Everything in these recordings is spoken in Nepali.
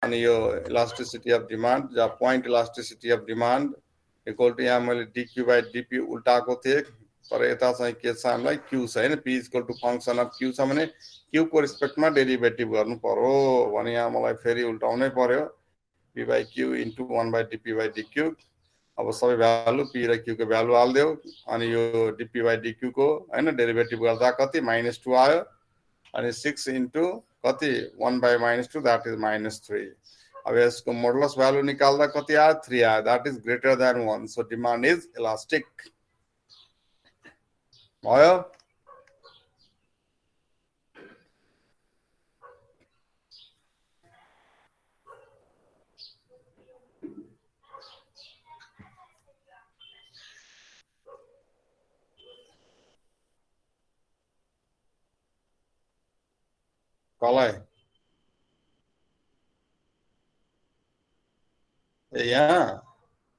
अनि यो इलास्टिसिटी अफ डिमान्ड जहाँ point elasticity of demand equal to यहाँ मैले डिक्यू बाई डिपी उल्टाएको थिएँ तर यता चाहिँ के छ हामीलाई क्यू छ हैन P equal to function of Q छ भने क्यू को रिस्पेक्टमा डेरिभेटिभ गर्नु पर्यो भने यहाँ मलाई फेरि उल्टाउनै पर्यो P by Q into 1 by DP by dQ अब सबै भ्यालु पी र क्यू को भ्यालु हाल्दियो अनि यो डिपी बाई डिक्यू को हैन डेरिभेटिभ गर्दा कति -2 आयो अनि 6 इन्टु कति 1 बाई -2 दैट इज -3 अब यसको मोडुलस भ्यालु निकाल्दा कति आयो 3 आयो that is greater than 1 so demand is elastic भयो कसलाई यहाँ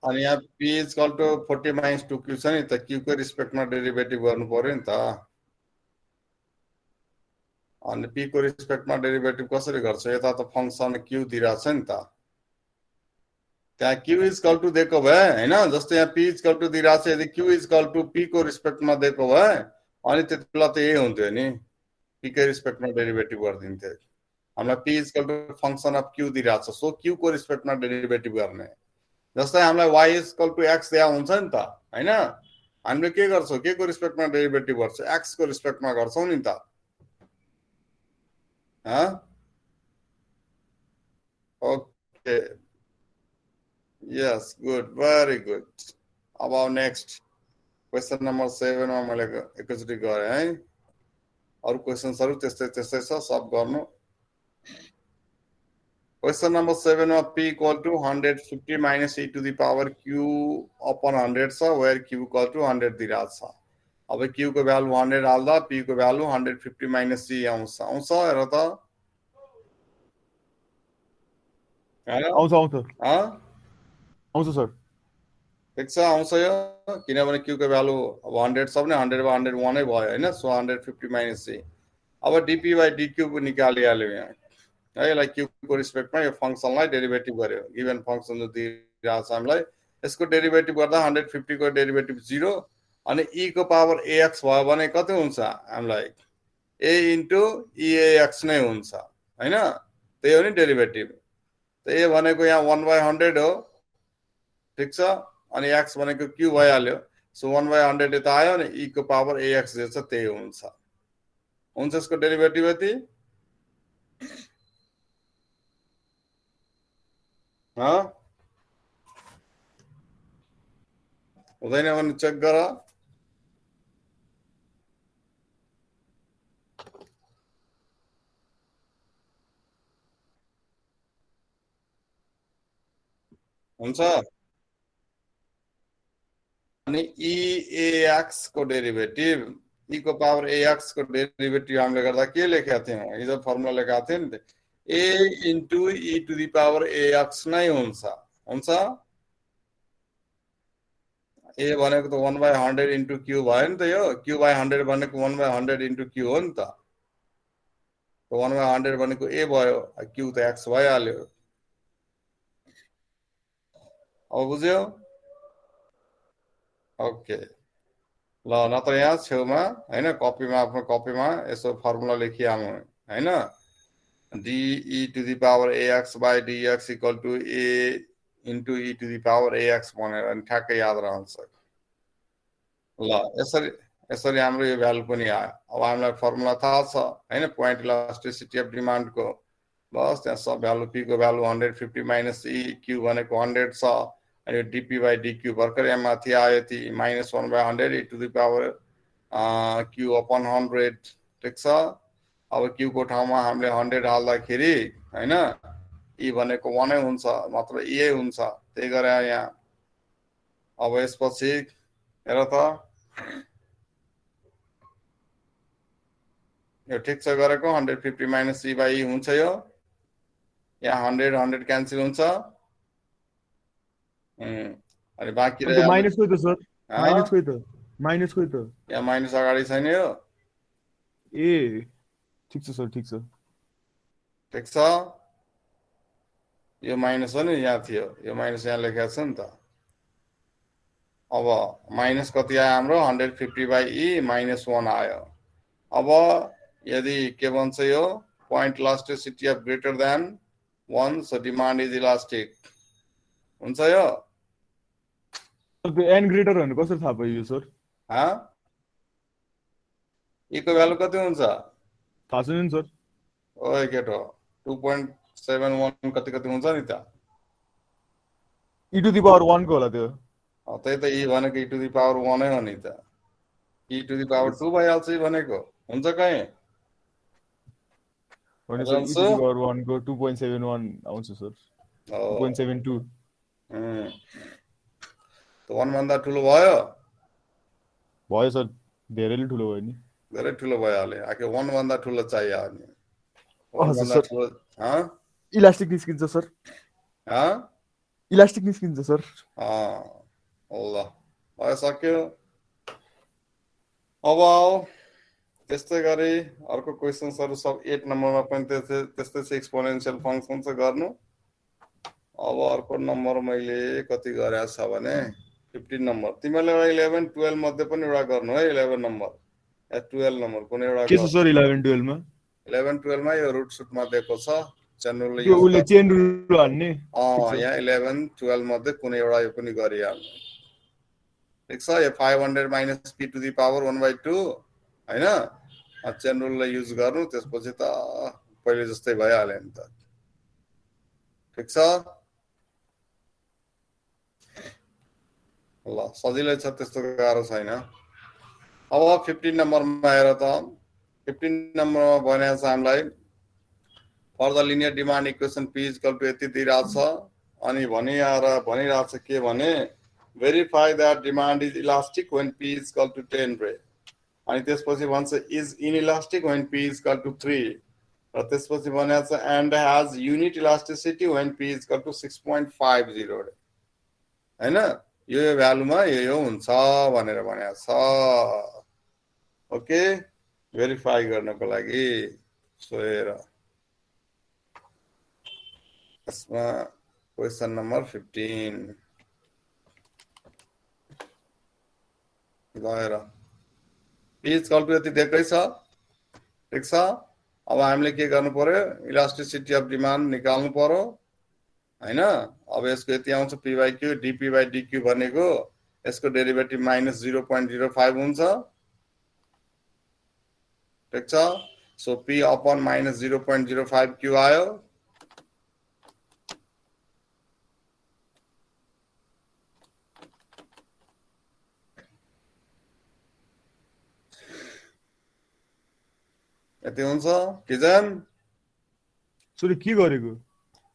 अनि यहाँ p इक्वल टु 40 - 2 क्यू छ नि त क्यू को रिस्पेक्टमा डेरिभेटिभ गर्नु पर्यो नि त अनि p को रिस्पेक्टमा डेरिभेटिभ कसरी गर्छ यता त फंक्सन q दिइराछ नि त त्यहाँ q इक्वल टु दिएको भए हैन जस्तै यहाँ p इक्वल टु दिइराछ यदि q इक्वल टु p को रिस्पेक्टमा दिएको भए अनि त्यतिबेला त यही हुन्थ्यो नि p को रिस्पेक्टमा डेरिभेटिभ गर्दिन्थे हामीलाई p equal to function of q दिइराछ सो q को रिस्पेक्टमा डेरिभेटिभ गर्ने जस्तै हामीलाई y इक्वल टु x दिया हुन्छ नि त हैन हामीले के गर्छौं के को रिस्पेक्टमा डेरिभेटिभ गर्छौं x को रिस्पेक्टमा गर्छौं नि त ओके यस गुड भेरी गुड अब नेक्स्ट क्वेशन नम्बर 7 मा मैले एकैचोटी गरे है अरु क्वेशन्सहरु त्यस्तै त्यस्तै छ सब गर्नु क्वेशन नम्बर 7 मा p equal to 150 minus e to the power q upon 100 छ वेयर q इक्वल टु 100 दिइराछ अब q को भ्यालु 100 हाल्दा p को भ्यालु 150 माइनस c आउँछ आउँछ हेर त आउँछ सर ठिक छ आउँछ यो किनभने q को भ्यालु 100 छ भने 100 / 100 1 नै भयो हैन सो 150 माइनस c अब dp बाइ dq निकालिहाल्यो यहाँ है यसलाई q को रिस्पेक्टमा यो फंक्सनलाई डेरिभेटिभ गर्यो गिवन फंक्सन जो दिइराछ हामीलाई यसको डेरिभेटिभ गर्दा 150 को डेरिभेटिभ 0 अनि e को पावर ax भयो भने कति हुन्छ हामीलाई a इन्टु eax नै हुन्छ हैन त्यही हो नि डेरिभेटिभ त a भनेको यहाँ 1/100 हो ठीक छ अनि x भनेको q भइहाल्यो सो 1/100 यता आयो नि e को पावर ax जे छ त्यही हुन्छ यसको डेरिभेटिभ यति हुँदैन भने चेक गर हुन्छ अनि eax को डेरिभेटिभ e को पावर ax को डेरिभेटिभ हामीले गर्दा के लेखेका थियौं हिजो फर्मुला लेखेका थियौं नि a into e to the power ax नै हुन्छ a भनेको त 1/100 इन्टु q भयो नि त यो q/100 भनेको 1/100 इन्टु q हो नि त 1/100 भनेको a भयो q त x भइहाल्यो अब बुझ्यो ओके ल नत्र यहाँ छेउमा हैन कपीमा आफ्नो कपीमा यसो फर्मुला लेखिहाल्नु हैन d e to the power ax by dx equal to a into e to the power ax भनेर अनि ठ्याक्कै याद रहन्छ ल यसरी हाम्रो यो भ्यालु पनि आयो अब हामीलाई फर्मुला थाहा छ हैन पोइन्ट इलास्टिसिटी अफ डिमान्ड को बस त्यहाँ सब भ्यालु p को भ्यालु 150 माइनस e q भनेको 100 छ अनि dp बाइ dq भर्खर यहाँ माथि आयो यति -1/100 e to the power q upon 100 ठीक छ अब q को ठाउँमा हामीले 100 हाल्दाखेरि हैन e भनेको 1 नै हुन्छ मात्र e हुन्छ त्यही गरे यहाँ अब यसपछि हेर त यो ठीक छ गरेको 150 माइनस e बाइ e हुन्छ यो यहाँ 100 क्यान्सल हुन्छ अनि बाँकी रह्यो माइनस कोइ त सर माइनस कोइ त यहाँ माइनस अगाडि छैन यो ए ठीक छ सर ठीक छ यो माइनस हो नि यहाँ थियो, यो माइनस यहाँ लेखेको छ नि त। अब माइनस कति आयो हाम्रो 150/E -1 आयो। अब यदि के भन्छ यो point elasticity of greater than 1, so demand is elastic हुन्छ यो। त्यो n ग्रेटर भनेर कसरी थाहा पाइयो सर? E को भ्यालु कति हुन्छ थाहा छैन नि सर। ओए केटो 2.71 कति कति हुन्छ नि त। e टु द पावर 1 को होला त्यो। त्यही त E भनेको e टु द पावर 1 हो नि त। e टु द पावर 2 भइहाल्छ E भनेको, हुन्छ कहीँ भने sir e to the power 1 को 2.71 आउँछ सर। 2.72 त 1 भन्दा ठुलो भयो? भयो सर, धेरैले ठुलो भयो नि। धेरै ठुलो भइहाल्यो, आखिर 1 भन्दा ठुलो चाहियो नि। 1 हजुर भन्दा सर। ठुलो इलास्टिक निस्किन्छ सर। इलास्टिक निस्किन्छ सर। ल भइसक्यो। अब आओ त्यस्तै गरी अर्को क्वेसन्सहरु सब 8 नम्बरमा पनि त्यस्तै छ, एक्सपोनेन्शियल फंक्सन छ गर्नु। अब अर्को नम्बर मैले कति गरेको छ भने 15 नम्बर। तिमीले 11 12 मध्ये पनि एउटा गर्नु है। 11 नम्बर या 12 नम्बर कुनै एउटा के छ सर 11 12 मा? 11 12 मा यो रुट सुटमा दिएको छ, चेन रुल त्यो युज उले चेन रुल हान्ने। यहाँ 11 12 मध्ये कुनै एउटा यो पनि गरिहाल्नु। ठीक छ, यो 500 - p टु द पावर 1/2 हैन, चेन रुललाई युज गर्नु। त्यसपछि त पहिले जस्तै भइहाल्यो नि त। ठीक छ, ल सजिलै छ, त्यस्तो गाह्रो छैन। अब 15 नम्बरमा हेर त। 15 नम्बरमा भनेको छ हामीलाई for the linear demand equation p = यति दिइरहेको छ। अनि भनिरहेको छ के भने verify that demand is elastic when p = 10 रे। अनि त्यसपछि भन्छ इज इनइलास्टिक व्हेन p = 3 र त्यसपछि भनेको छ and has unit elasticity when p = 6.50 रे। हैन, यो भ्यालुमा यो हुन्छ भनेर भनेको छ। ओके, भेरिफाई गर्नको लागि। सो हेर यसमा क्वेसन नम्बर 15 गएर p = यति दिएकै छ। ठीक छ, अब हामीले के गर्नु पर्यो, इलास्टिसिटी अफ डिमान्ड निकाल्नु पर्यो हैन। अब यसको यति आउँछ p/q, dp/dq भनेको यसको डेरिभेटिभ -0.05 हुन्छ। ठीक छ, सो p अपन -0.05 q आयो। यति हुन्छ किजन। सर के गरेको?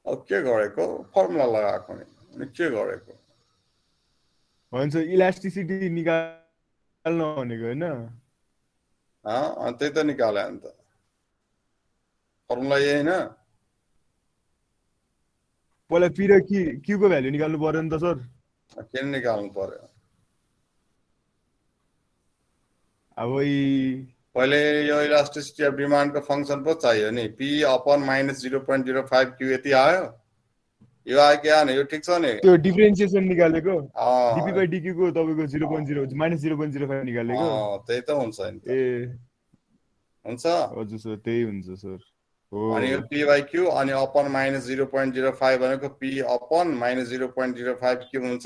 अब के गरेको, फर्मुला लगाएको नि के गरेको। भन्छ इलास्टिसिटी निकाल्न भनेको हैन। त्यही त निकाले अन्त फर्मुला यही हैन। पहिला p र q को भ्यालु निकाल्नु पर्यो नि त सर। किन निकाल्नु पर्यो? अब पहिले यो इलास्टिसिटी अफ डिमान्ड को फंक्शन पो चाहियो नि। p अपन -0.05 q यति आयो। यो आयो कि आएन? यो ठीक छ नि। त्यो डिफरेन्सिएसन निकालेको dp/dq को तपाईको 0.0 -0.05 निकालेको। त्यही त हुन्छ नि त। हुन्छ, हजुर सर त्यही हुन्छ सर। अनि यो p/q अनि अपन -0.05 भनेको p अपन -0.05 q हुन्छ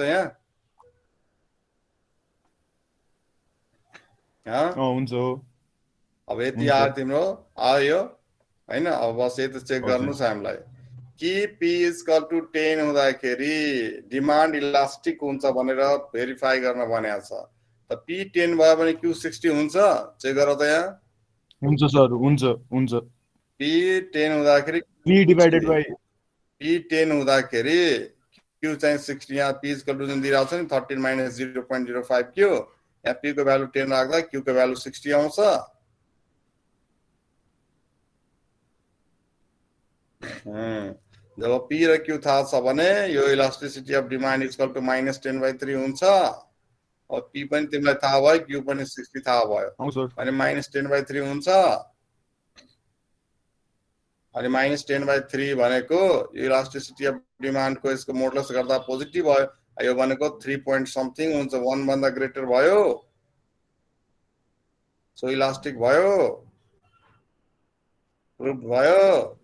यहाँ। हुन्छ हो। अब यति आयो तिम्रो, आयो हैन। अब बस यति चेक गर्नु छ हामीलाई कि p = 10 हुँदाखेरि डिमान्ड इलास्टिक हुन्छ भनेर भेरिफाई गर्न भनेको छ। त p 10 भयो भने q 60 हुन्छ। चेक गर त यहाँ। हुन्छ सर, हुन्छ। p 10 हुँदाखेरि p डिवाइडेड बाइ p 10 हुँदाखेरि q चाहिँ 60। यहाँ p = जुन दिइरहेको छ नि 13 - 0.05 q, यहाँ p को भ्यालु 10 राख्दा q को भ्यालु 60 आउँछ। जब p र q थाहा छ भने यो इलास्टिसिटी अफ डिमान्ड = -10/3 हुन्छ। अब p पनि तिमीलाई थाहा भयो, q पनि 60 थाहा भयो, अनि -10/3 हुन्छ। अनि -10/3 भनेको इलास्टिसिटी अफ डिमान्डको यसको मोडुलस गर्दा पोजिटिभ भयो, यो भनेको 3 point समथिङ हुन्छ, 1 भन्दा ग्रेटर भयो, सो इलास्टिक भयो, प्रुभ भयो।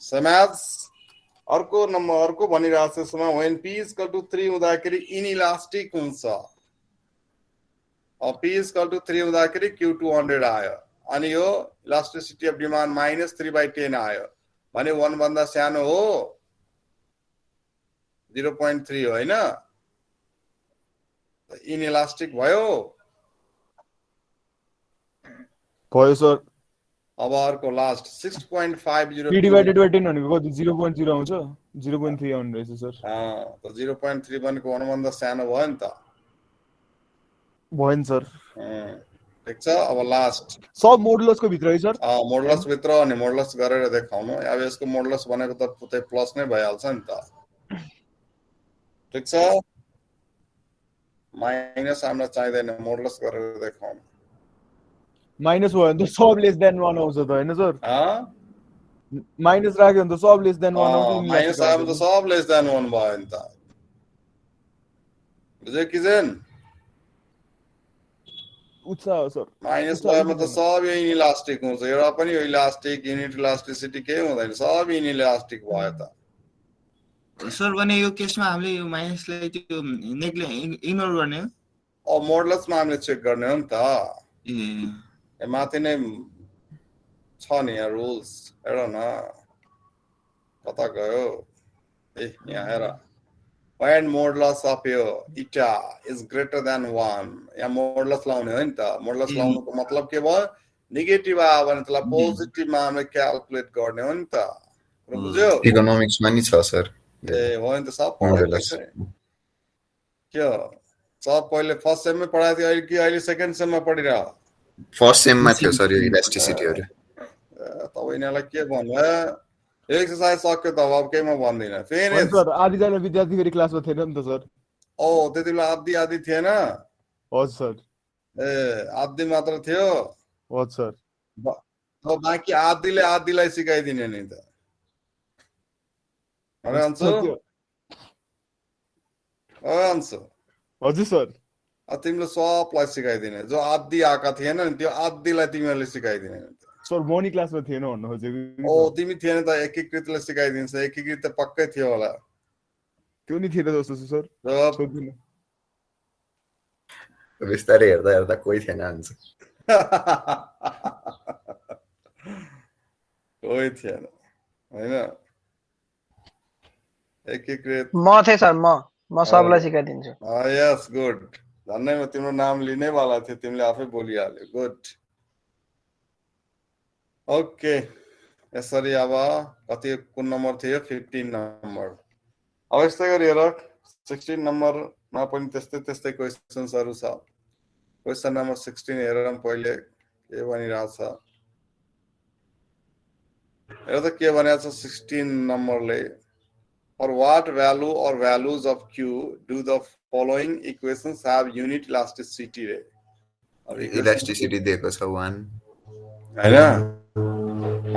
समाज अर्को नम्बर अर्को भनिरहेको छ यसमा when p is equal to 3 हुँदाखेरि इनइलास्टिक हुन्छ, अब p is equal to 3 हुँदाखेरि q 200 आयो, अनि यो इलास्टिसिटी अफ डिमान्ड -3/10 आयो भने 1 भन्दा सानो हो, 0.3 हो हैन, इनइलास्टिक भयो सर। अब अर्को लास्ट 6.50 p divided by 10 भनेको कति 0.0 आउँछ, 0.3 आउने रहेछ सर। त 0.3 भनेको 1 भन्दा सानो भयो नि त, भयो नि सर। ठीक छ। अब लास्ट सब मोडुलसको भित्र है सर, मोडुलस भित्र अनि मोडुलस गरेर देखाउनु, अब यसको मोडुलस भनेको त पुरै प्लस नै भइहाल्छ नि त, ठीक छ। माइनस हामीलाई चाहिँदैन, मोडुलस गरेर देखाउनु। माइनस भयो भने त सब लेस देन 1 आउँछ त हैन सर, माइनस राख्यो भने त सब लेस देन 1 आउँछ, माइनस आयो भने त सब लेस देन 1 भयो नि त, बुझ्यो कि जेन? उत्साह हो सर। माइनस भयो भने त सब इनइलास्टिक हुन्छ, एउटा पनि यो इलास्टिक युनिट इलास्टिसिटी केही हुँदैन, सब इनइलास्टिक भयो त सर। भने यो केसमा हामीले यो माइनसलाई त्यो इग्नोर गर्ने हो, अब मोडुलसमा हामीले चेक गर्ने हो नि त, माथि नै छ नि यहाँ रुल्स, हेर न कता गयो, यहाँ हेर, when modulus of your eta is greater than 1, यहाँ मोडुलस लाउने हो नि त, मोडुलस लाउनुको मतलब के भयो, नेगेटिभ आयो भने त्यसलाई पोजिटिभमा हामीले क्याल्कुलेट गर्ने हो नि त, बुझ्यो? इकोनोमिक्समा नि छ सर, ए हो नि त, सब पढेको छ के हो, सब पहिले फर्स्ट सेममै पढाएको थियो, अहिले कि अहिले सेकेन्ड सेममा पढिरह? फर्स्ट सेममा थियो सर यो इलास्टिसिटीहरु। तब यिनीहरूलाई के भन्नु, एक्सरसाइज सक्यो त अब केहीमा भन्दिनँ फेरि सर। आधीजना विद्यार्थी फेरि क्लासमा थिएन नि त सर, त्यति बेला आधी थिएन, हजुर सर। आधी मात्र थियो, हजुर सर। बाँकी आधीलाई सिकाइदिने नि त, अन्सु हजुर सर। तिमीले सबलाई सिकाइदिने, जो आधी आएका थिएन नि त्यो आधीलाई तिमीहरूले सिकाइदिने सर। म नि क्लासमा थिएन भन्नु खोजेको। तिमी थिएन त, एकीकृतले सिकाइदिन्छ, एकीकृत त पक्कै थियो होला, त्यो नि थिएन जस्तो छ सर, बिस्तारै हेर्दा कोही थिएन हुन्छ, कोही थिएन हैन, एकीकृत म थिएँ सर, म सबलाई सिकाइदिन्छु। यस गुड, झन्नै म तिम्रो नाम लिनै वाला थियो, तिमीले आफै बोलिहाल्यो, गुड। ओके, यसरी अब कति कुन नम्बर थियो, 15 नम्बर। अब यस्तै गरी हेर 16 नम्बरमा पनि त्यस्तै क्वेसन्सहरु छ। क्वेसन नम्बर 16 हेरौँ पहिले के भनिरहेको छ, हेर त के भनेको छ 16 नम्बरले, for what value or values of q do the following equations have unit elasticity रे, अब इलास्टिसिटी दिएको छ 1 हैन,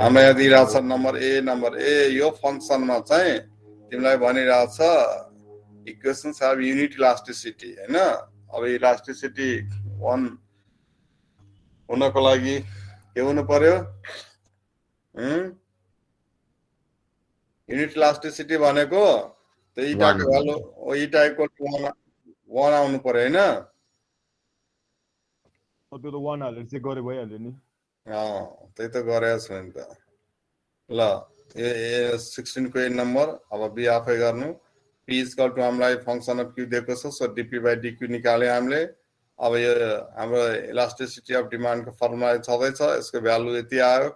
हाम्रो यहाँ दिइरहेको छ नम्बर ए यो फंक्सनमा चाहिँ तिमीलाई भनिरहेको छ इक्वेशन्स have unit elasticity हैन। अब इलास्टिसिटी 1 हुनको लागि के हुनु पर्यो, युनिट इलास्टिसिटी भनेको त इटाको भ्यालु इटा इक्वल टु 1 आउनु पर्यो हैन, त्यो त 1 हालेर चेक गरे भइहाल्यो नि। त्यही त गरेको छु नि त। ल ए 16 को नम्बर, अब बी आफै गर्नु, p is equal to हामीलाई फंक्सन अफ q दिएको छ, सो dp by dq निकाल्यो हामीले। अब यो हाम्रो इलास्टिसिटी अफ डिमान्ड को फर्मुला छँदै छ, यसको भ्यालु यति आयो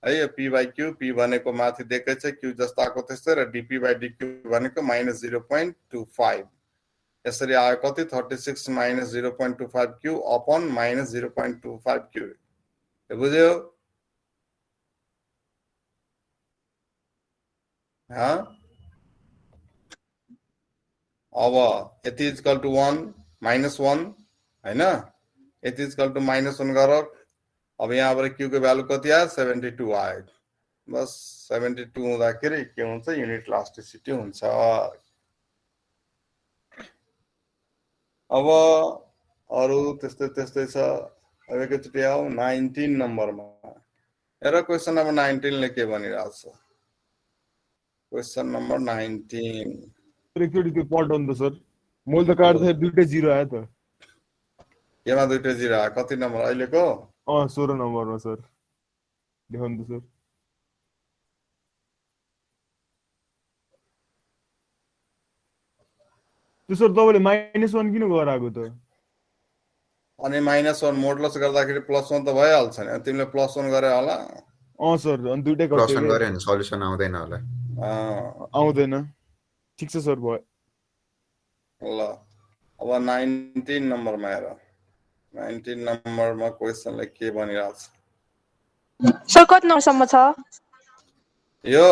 है, यो p by q, p भनेको माथि दिएकै छ q जस्ताको त्यस्तै, र dp by dq भनेको -0.25, यसरी आयो कति 36 - 0.25 q अपन -0.25 q, बुझ्यो? अब यति इक्वल टु 1 - 1 हैन, यति इक्वल टु -1 गर। अब यहाँबाट क्यू को भ्यालु कति आयो 72 आयो बस 72 हुँदाखेरि के हुन्छ युनिट इलास्टिसिटी हुन्छ अब अरु त्यस्तै त्यस्तै छ अब एकैचोटि आऊ 19 नम्बरमा हेर क्वेशन नम्बर 19 ले के भनिरहेछ क्वेशन नम्बर 19 एकचोटि त्यो पल्टाउनु त सर मैले त काट्दाखेरि दुईटै 0 आयो त केमा दुईटै 0 आयो कति नम्बर अहिलेको 16 नम्बरमा सर देखाउनु त सर त्यो सर तपाईले -1 किन गराएको त अनि -1 मोडलस गर्दाखेरि +1 त भइहाल्छ नि तिमीले +1 गरे होला सर अनि दुईटै प्लस कट्यो वन के गरे भने सल्युसन आउँदैन होला आउँदैन ठीक छ सर भयो ल अब 19 नम्बरमा हेर 19 नम्बरमा क्वेशनले के भनिरहेछ सर कति नम्बरसम्म छ यो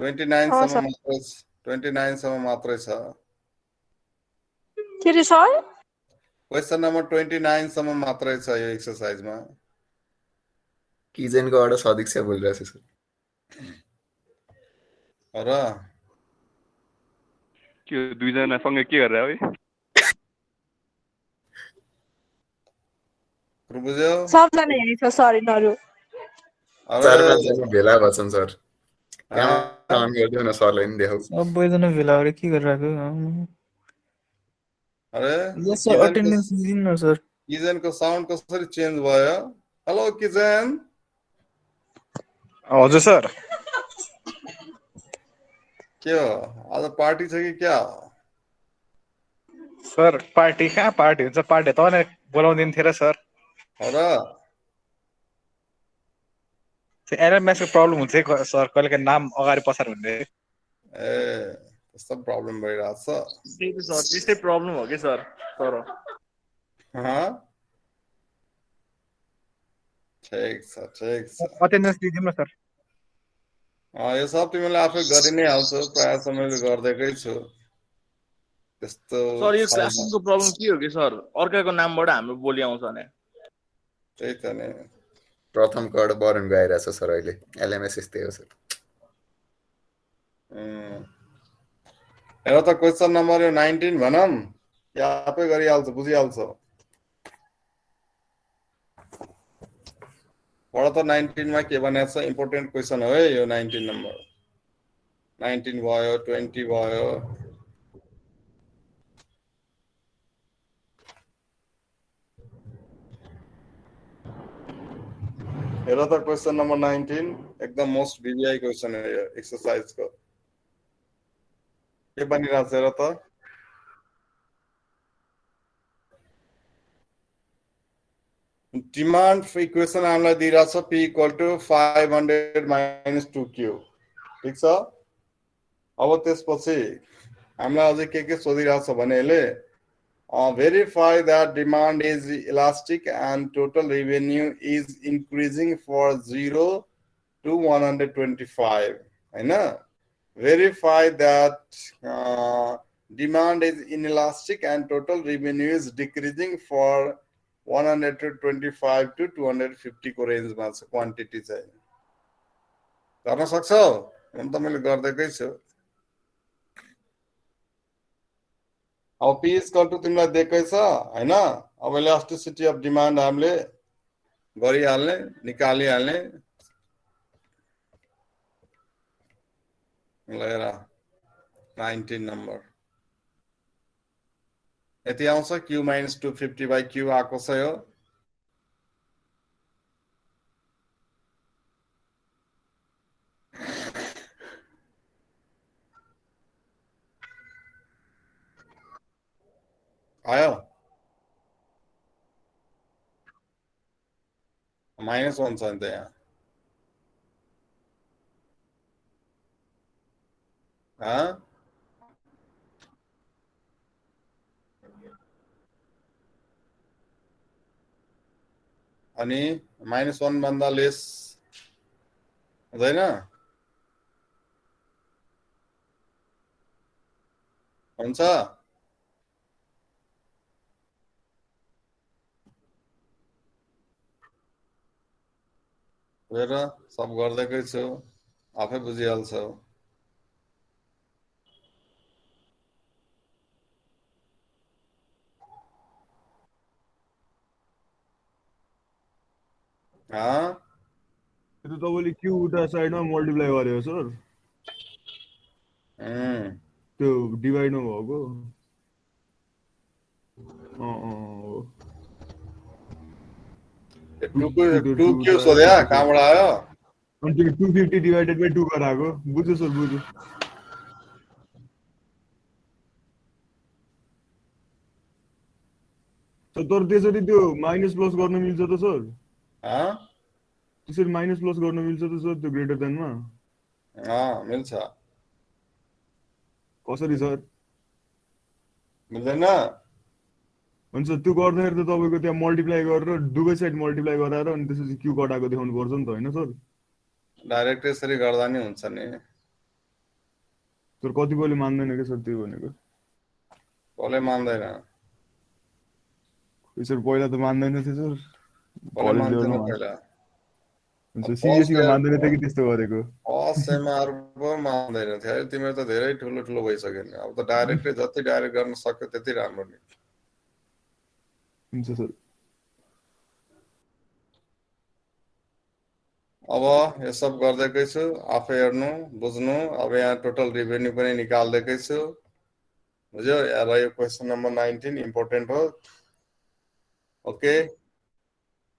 29 सर। सम्म मात्रै 29 सम्म मात्रै छ के रे सर क्वेशन नम्बर 29 सम्म मात्रै छ यो एक्सरसाइजमा किजेनको अडो सदीक्षा बोलिरहेछ सर र के दुईजना सँगै के गरेर है बुझ्यो सबजना हेरेछ सर यिनीहरू चार पाँचजना भेला भछन् सर क्यामेरा अन गरिदेऊ न सरलाई नि देखाऊ सबैजना भेला भएर के गरिरहेको अरे यस सर अटेन्डेन्स दिनु न सर किजनको साउन्ड कसरी चेन्ज भयो हेलो किजन हजुर सर के हो आज पार्टी छ कि क्या सर पार्टी कहाँ पार्टी हुन्छ पार्टी तपाईँले बोलाउँदैन थियो र सर र एनएमएसको प्रब्लम हुन्छ है सर कहिलेकाहीँ नाम अगाडि पछाडि हुँदै ए त्यस्तो प्रब्लम भइरहेछ त्यही त सर त्यस्तै प्रब्लम हो कि सर तर ठिक छ अटेन्डेन्स दिदिउँ न सर यो सब तिमीले आफै गरि नै हाल्छौ प्रायः समयले गर्दैकै छु त्यस्तो सर यो क्लासरुमको प्रब्लम के हो कि सर अर्काको नामबाट हाम्रो बोली आउँछ भने त्यही त नि प्रथम कड बरन गइरहेछ सर अहिले एलएमएस यस्तै हो सर हेर त क्वेशन नम्बर 19 भनम या आफै गरिहाल्छ बुझिहाल्छ पढ त 19 मा के भनेको छ इम्पोर्टेन्ट क्वेशन हो है यो 19 नम्बर 19 भयो 20 भयो हेर त क्वेशन नम्बर 19 एकदम मोस्ट भिभिआई क्वेशन हो यो एक्सरसाइज को के बनिरहेछ हेर त डिमान्ड इक्वेसन हामीलाई दिइरहेछ p equal to 500 minus 2q ठीक छ अब त्यसपछि हामीलाई अझै के सोधिरहेछ भने यसले verify that demand is elastic and total revenue is increasing for 0 to 125 हैन verify that demand is inelastic and total revenue is decreasing for 125 to 250 को रेन्जमा छ क्वान्टिटी चाहिँ गर्न सक्छौ म त मैले गर्दैकै छु अब p इक्वल टु तिमीलाई दिएकै छ हैन अब इलास्टिसिटी अफ डिमान्ड हामीले गरिहाल्ने निकालिहाल्ने ल हेर 19 नम्बर यति आउँछ q minus 250 by q आएको छ यो आयो -1 छ नि त यहाँ अनि -1 भन्दा लेस हुँदैन हुन्छ हेर सब गर्दैकै छु आफै बुझिहाल्छौ त्यो तपाईले क्यू उता साइडमा मल्टिप्लाई गर्यो सर त्यो डिभाइड नभएको हो 2 क्यू सोध्या कहाँबाट आयो अनि त्यो 250 डिभाइडेड बाइ 2 गराएको बुझ्यो सर बुझ्यो तर त्यसरी त्यो माइनस प्लस गर्न मिल्छ त सर त्यसरी माइनस प्लस गर्न मिल्छ त सर त्यो ग्रेटर देनमा मिल्छ कसरी सर मिल्दैन हुन्छ त्यो गर्दाखेरि त तपाईको त्यहाँ मल्टिप्लाई गरेर दुवै साइड मल्टिप्लाई गराएर अनि त्यसपछि क्यू कटाएको देखाउनु पर्छ नि त हैन सर डाइरेक्ट यसरी गर्दा नि हुन्छ नि तर कतिपयले मान्दैन के सर त्यो भनेको कसले मान्दैन सर पहिला त मान्दैन थियो सर कसले मान्दैन पहिला हुन्छ सिरियसली मान्दैन थियो कि त्यस्तो गरेको असेमाहरुको मान्दैन थियो तिम्रो त धेरै ठुलो ठुलो भइसक्यो नि अब त डाइरेक्टली जति डाइरेक्ट गर्न सक्यो त्यति राम्रो नि हुन्छ सर अब यो सब गर्दैकै छु आफै हेर्नु बुझ्नु अब यहाँ टोटल रेभेन्यू पनि निकाल्दैकै छु बुझ्यो अब यो क्वेशन नम्बर 19 इम्पोर्टेन्ट हो ओके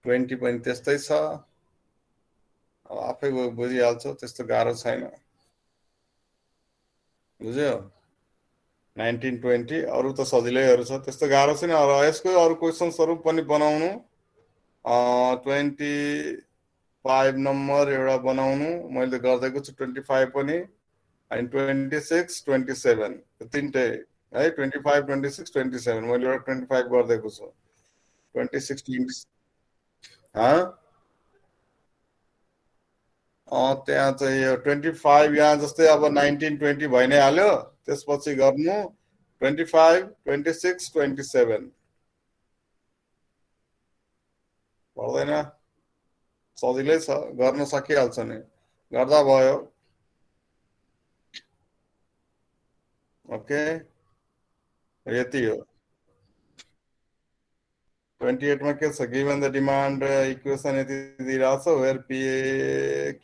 20 पनि त्यस्तै छ अब आफै बुझिहाल्छौ त्यस्तो गाह्रो छैन बुझ्यो 19 20 अरु त सजिलैहरु छ त्यस्तो गाह्रो छैन र यसको अरु क्वेशन्सहरु पनि बनाउनु 25 नम्बर एउटा बनाउनु मैले गर्दैको छु 25 पनि अनि 26 27 तीनटै है 25 26 27 मैले एउटा 25 गर्दैको छु 26 त्यहाँ चाहिँ यो 25 यहाँ जस्तै अब 19 20 भइ नै हाल्यो त्यसपछि गर्नु 25 26 27 पर्दैन सजिलै छ गर्न सकिहाल्छ नि गर्दा भयो ओके यति हो 28 मा के छ गिवन द डिमान्ड इक्वेसन यति दिइराछ where p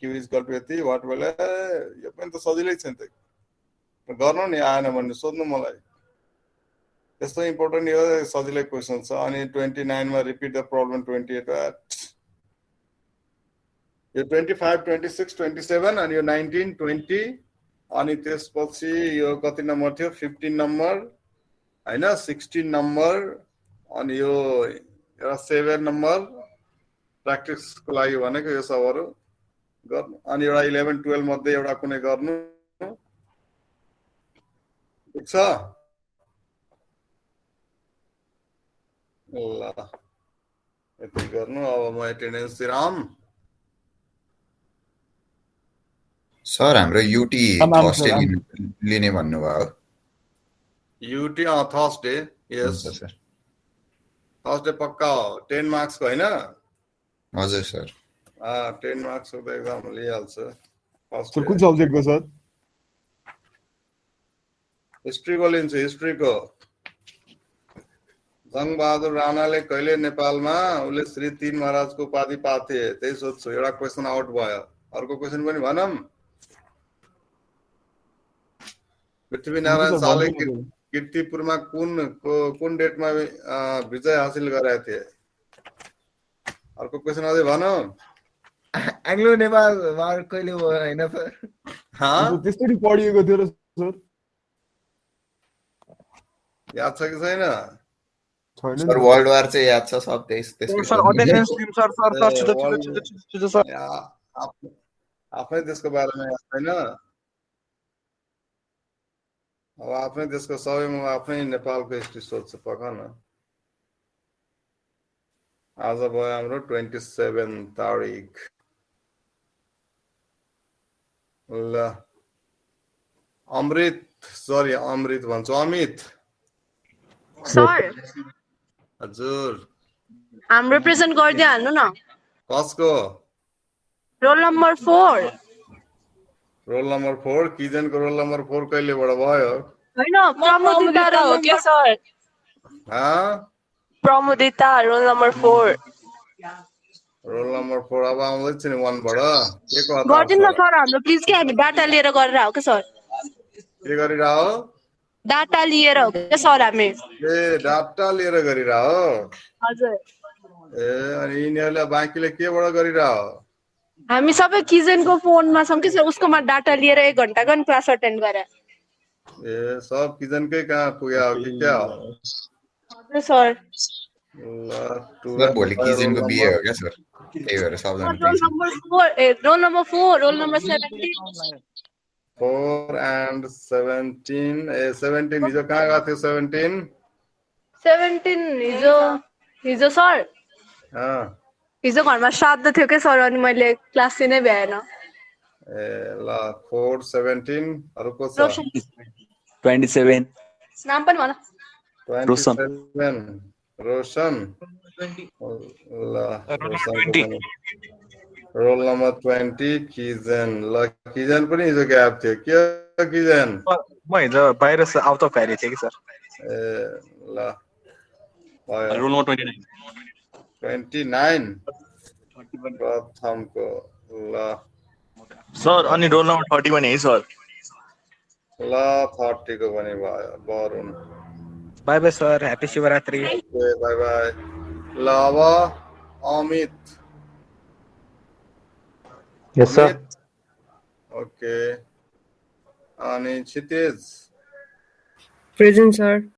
q is equal to यति व्हाट विल यो पनि त सजिलै छ नि त गर्नु नि आएन भन्ने सोध्नु मलाई त्यस्तो इम्पोर्टेन्ट यो सजिलै क्वेशन छ अनि 29 मा रिपिट द प्रब्लम 28 यो 25 26 27 अनि यो 19 20 अनि त्यसपछि यो कति नम्बर थियो 15 नम्बर हैन 16 नम्बर अनि यो एउटा 7 नम्बर प्र्याक्टिसको लागि भनेको यो सबहरु गर्नु अनि एउटा 11 12 मध्ये एउटा कुनै गर्नु ठीक छ ल यति गर्नु अब म एटेन्डेन्स दिराम सर हाम्रो युटी थर्सडे लिने भन्नुभयो युटी थर्सडे यस सर थर्सडे पक्का 10 मार्क्स को हैन हजुर सर 10 मार्क्स को एक्जाम लिइहाल्छ सर कुन सब्जेक्टको सर हिस्ट्रीको लिन्छ हिस्ट्रीको जंगबहादुर राणाले कहिले नेपालमा उले श्री 3 महाराजको उपाधि पाथे त्यही सोध्छु एउटा क्वेशन आउट भयो अर्को क्वेशन पनि भनम पृथ्वीनारायण शाहले कीर्तिपुरमा कुन डेटमा विजय हासिल गरेका थिए अर्को क्वेशन अझै भनौ एङ्ग्लो नेपाल वार कहिले भयो हैन सर त्यसरी पढिएको थियो र सर याद छ कि छैन सर वर्ल्ड वार चाहिँ याद छ सब त्यसको सर अटेन्डेन्स टिम सर छिटो सर आफ्नै देशको बारेमा याद छैन अब आफ्नै देशको सबैमा आफ्नै नेपालको हिस्ट्री सोध्छ पखन आज भयो हाम्रो 27 तारिक ल अमृत भन्छु अमित सर हजुर हाम्रो प्रेजेन्ट गर्दै हाल्नु न कसको Roll number 4. रोल नम्बर 4 किजनको रोल नम्बर 4 कहिलेबाट भयो होइन प्रमोदिता हो के sir Pramodita roll number 4 roll number 4 अब आउँदैछ नि 1 बाट के को हतार गर्दिन न सर हाम्रो प्लिज के हामी डाटा लिएर गरेर हो के सर के गरिरा हो डाटा लिएर हो के सर हामी ए डाटा लिएर गरिरा हो हजुर ए अनि यिनीहरुले बाँकीले केबाट गरिरा हो हामी सबै किजनको फोनमा छौं के सर उसकोमा डाटा लिएर 1 घण्टाको नि क्लास अटेन्ड गरे ए सब किजनकै कहाँ पुग्या हो कि क्या हो हजुर सर सर भोलि किजनको बिहे हो क्या सर त्यही भएर सबजना role number 4 roll number 4 roll number 17 4 and 17 ए 17 हिजो कहाँ गएको थियो 17 17 हिजो सर हिजो घरमा श्राद्ध थियो के सर अनि मैले क्लास नै भ्याएन ए ल 4 17 अरु को छ 27 नाम पनि भन 27 रोशन ल रोशन रोल नम्बर 20 किजन ल किजन पनि हिजो ग्याप थियो के किजन म हिजो बाहिर आउट अफ भ्यारी थिएँ कि सर ए ल रोल नम्बर 29 प्रथमको ल सर अनि रोल नम्बर 30 पनि है सर ल 30 को पनि भयो Varun by by sir happy Shivaratri by by ल अब अमित यस सर ओके अनि क्षितिज प्रेजेन्ट सर